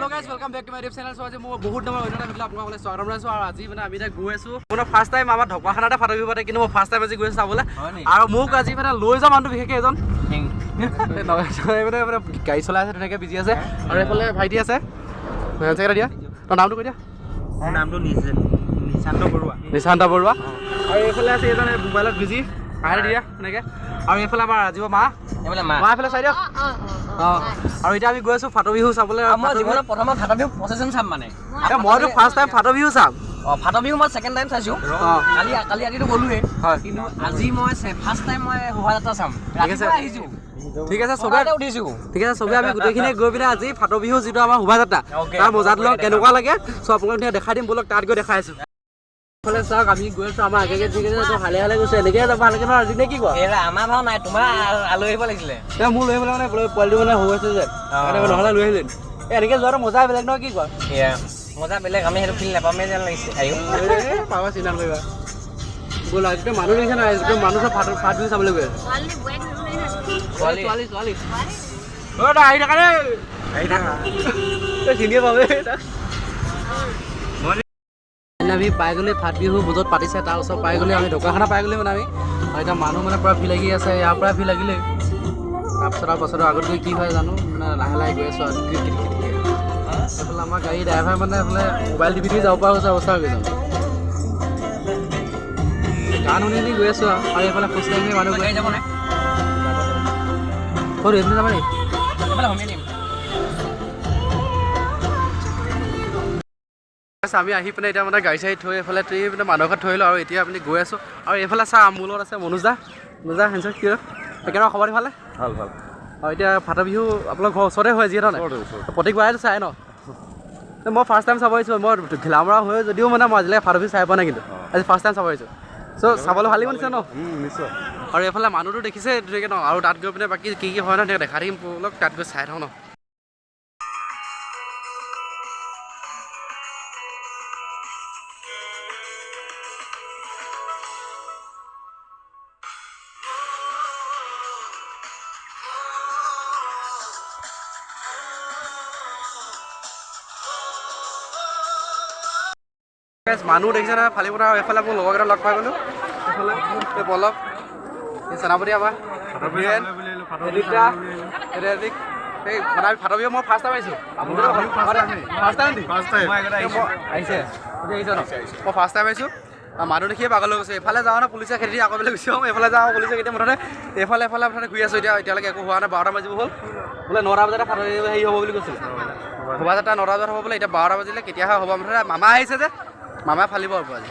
Hello guys, welcome back to my YouTube channel. So আজি মই বহুত দিনৰ অন্য এটা ভিডিঅ' আপোনালোকক স্বাগতম জনাইছো আৰু আজি মানে আমি এটা গৈ আছো মোৰ ফাৰ্ষ্ট টাইম আমাৰ ঢকুৱাখানাতে ফাটবি পাতে কিন্তু মই ফাৰ্ষ্ট টাইম আজি গৈ আছো চাবলৈ আৰু মোক আজি মানে লৈ যাম মানুহ বিশেষকৈ এজন মানে গাড়ী চলাই আছে তেনেকৈ বিজি আছে আৰু এইফালে ভাইটি আছে চেকেটা দিয়া তোৰ নামটো কৈ দিয়া মোৰ নামটো নিশান্ত বৰুৱা আৰু এইফালে আছে এজন মোবাইলত বিজি আহে দিয়া এনেকৈ আৰু এইফালে আমাৰ ৰাজীৱ মা এইফালে চাই দিয়ক আৰু এতিয়া আমি গৈ আছো ফাট বিহু চাবলৈ মই জীৱনত প্ৰথমে ফাট বিহু প্ৰচেছন চাম মানে মইতো ফাৰ্ষ্ট টাইম ফাট বিহু চাম ফাট বিহু মই ছেকেণ্ড টাইম চাইছোঁ কালি ৰাতিটো গ'লোৱে কিন্তু আজি মই ফাৰ্ষ্ট টাইম মই শোভাযাত্ৰা চাম ৰাতিপুৱা আহিছোঁ ঠিক আছে চবে উঠিছোঁ ঠিক আছে চবে আমি গোটেইখিনি গৈ পিনে আজি ফাট বিহু যিটো আমাৰ শোভাযাত্ৰা তাৰ মজাটো লওক কেনেকুৱা লাগে চ' আপোনালোকক দেখাই দিম ব'লক তাত গৈ দেখাই আছোঁ এইফালে চাওক আমি গৈ আছোঁ আমাৰ আগে ঠিক আছে হালে হালে গৈছোঁ এনেকৈ যাব ভালকৈ নহয় আজি নে কি কোৱা আমাৰ ভাও নাই তোমাৰ আলহী আহিব লাগিছিলে মোৰ লৈ আহিবলৈ মানে পোৱালিটো মানে হৈ আছে যে নহ'লে লৈ আহিলে এনেকৈ যোৱাটো মজা বেলেগ নহয় কি কোৱা মজা বেলেগ আমি সেইটো ফিল নাপামেই যেন লাগিছে পাবা চিন্তা নকৰিবা ব'লা এতিয়া মানুহ দেখিছে নাই মানুহ চব ফাট বিহু চাবলৈ গৈ আছে ছোৱালী আহি থাকা দেই চিনিয়ে পাবে আমি পাই গ'লে ফাট বিহু বুজত পাতিছে তাৰ ওচৰত পাই গ'লে আমি ঢকুৱাখানা পাই গ'লে মানে আমি আৰু এতিয়া মানুহ মানে পূৰা ভিৰ লাগি আছে ইয়াৰ পৰা ভিৰ লাগিলে তাৰপিছত আৰু পাছত আগত গৈ কি হয় জানো মানে লাহে লাহে গৈ আছোঁ আৰু এইফালে আমাৰ গাড়ী ড্ৰাইভাৰ মানে এইফালে মোবাইল টিপি যাব পৰা হৈছে অৱস্থা হৈ গৈছে গান শুনি গৈ আছোঁ আৰু এইফালে খোজকাঢ়ি মানুহ গৈ যাব নাই এইফালে যাব নেকি আমি আহি পিনে এতিয়া মানে গাড়ী চাড়ী থৈ এইফালে মানে মানুহৰ ঘৰত থৈ লওঁ আৰু এতিয়া আপুনি গৈ আছোঁ আৰু এইফালে চা মোৰ লগত আছে মনোজা হেঞ্চৰ কি একেবাৰে খবৰ ইফালে ভাল আৰু এতিয়া ফাট বিহু আপোনাৰ ঘৰৰ ওচৰতে হয় যিহেতু প্ৰত্যেকবাৰেতো চাই ন মই ফাৰ্ষ্ট টাইম চাব আহিছোঁ মই ঘিলামৰা হৈ যদিও মানে মই আজিলৈকে ফাট বিহু চাই পোৱা নাই কিন্তু আজি ফাৰ্ষ্ট টাইম চাব আহিছোঁ চ' চাবলৈ ভালেই বনিছে ন নিশ্চয় আৰু এইফালে মানুহটো দেখিছে ধুনীয়াকৈ ন আৰু তাত গৈ পিনে বাকী কি হয় ন দেখা থাকিম অলপ তাত গৈ চাই থওঁ ন মানুহ দেখিছে নহয় ফালি পতা আৰু এইফালে মোৰ লগৰকেইটা লগ পাই গ'লোঁ এইফালে এই পলক এই সেনাপতি আমাৰ এই ফাট বিহু মই ফাৰ্ষ্ট টাইম আহিছোঁ আহিছে মই ফাৰ্ষ্ট টাইম আহিছোঁ মানুহ দেখিয়ে পাগল হৈ গৈছে এইফালে যাওঁ ন পুলিচে খেদি আকৌ বেলেগ গুচি যাওঁ এইফালে যাওঁ পুলিচে কেতিয়া মুঠতে এইফালে মুঠতে ঘূৰি আছোঁ এতিয়ালৈকে একো হোৱা নাই 12টা বাজিব হ'ল বোলে 9টা বজাতে ফাট হেৰি হ'ব বুলি কৈছিলে শোভাযাত্ৰা 9টা বজাত হ'ব বোলে এতিয়া 12টা বাজিলে কেতিয়াহে হ'ব মুঠতে মামা আহিছে যে মামাই ফালিব আৰু আজি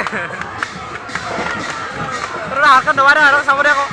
লাগিছে হাতখন দবাই দে আৰু চাব দে আকৌ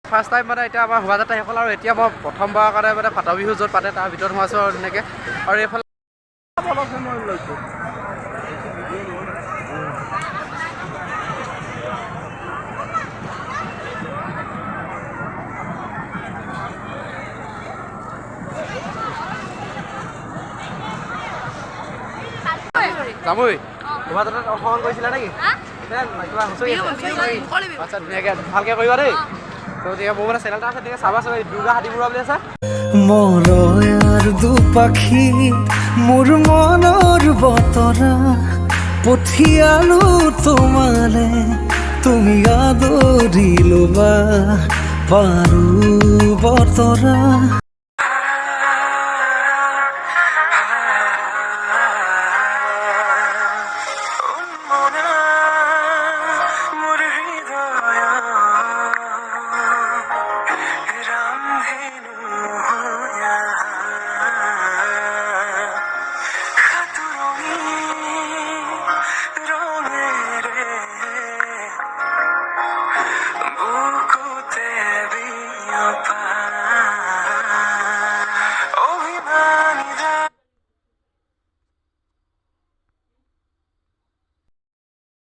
ফাৰ্ষ্ট টাইম মানে এতিয়া আমাৰ শোভাযাত্ৰা শেষ হ'ল আৰু এতিয়া মই প্ৰথমবাৰৰ কাৰণে মানে ফাট বিহু য'ত পাতে তাৰ ভিতৰত সোমাইছোঁ আৰু ধুনীয়াকৈ আৰু এইফালে যামই শোভাযাত্ৰাত অংশগ্ৰহণ কৰিছিলা নেকি আচ্ছা ধুনীয়াকৈ ভালকৈ কৰিবা দেই গতিকে মোৰ মানে চেনেল এটা আছে তেনেকৈ চাবা চাবা দুৰ্গা হাতীবৰুৱা বুলি আছে মৰয়াৰ দুপাখি মোৰ মনৰ বতৰা পঠিয়ালো তোমালে তুমি আদৰি ল'বা পাৰো বতৰা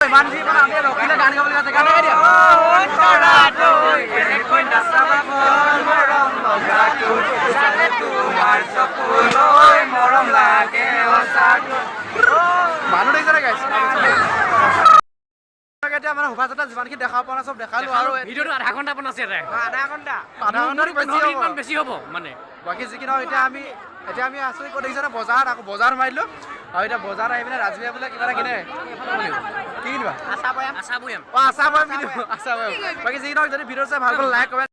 ইমান যি মানে আমি ৰখিলে গান গাবলৈ আছে গান গাই দিয়া মানুহ দেখিছে গাইছে এতিয়া মানে শোভাযাত্ৰা যিমানখিনি দেখা পোৱা নাই চব দেখালো আৰু ভিডিঅ'টো আধা ঘণ্টা বনাইছে আধা ঘণ্টাত বেছি হ'ব মানে বাকী যিখিনি এতিয়া আমি আছো ক'ত দেখিছে নে বজাৰত আকৌ বজাৰ মাৰিলোঁ আৰু এতিয়া বজাৰত আহি পিনে ৰাজবীয়ে বোলে কিবা এটা কিনে কি কিনিবা আশা বয়াম অঁ আশা বয়াম কিনিব আশা বয়াম বাকী যিখিনি যদি ভিডিঅ' চাই ভাল পালে লাইক কমেণ্ট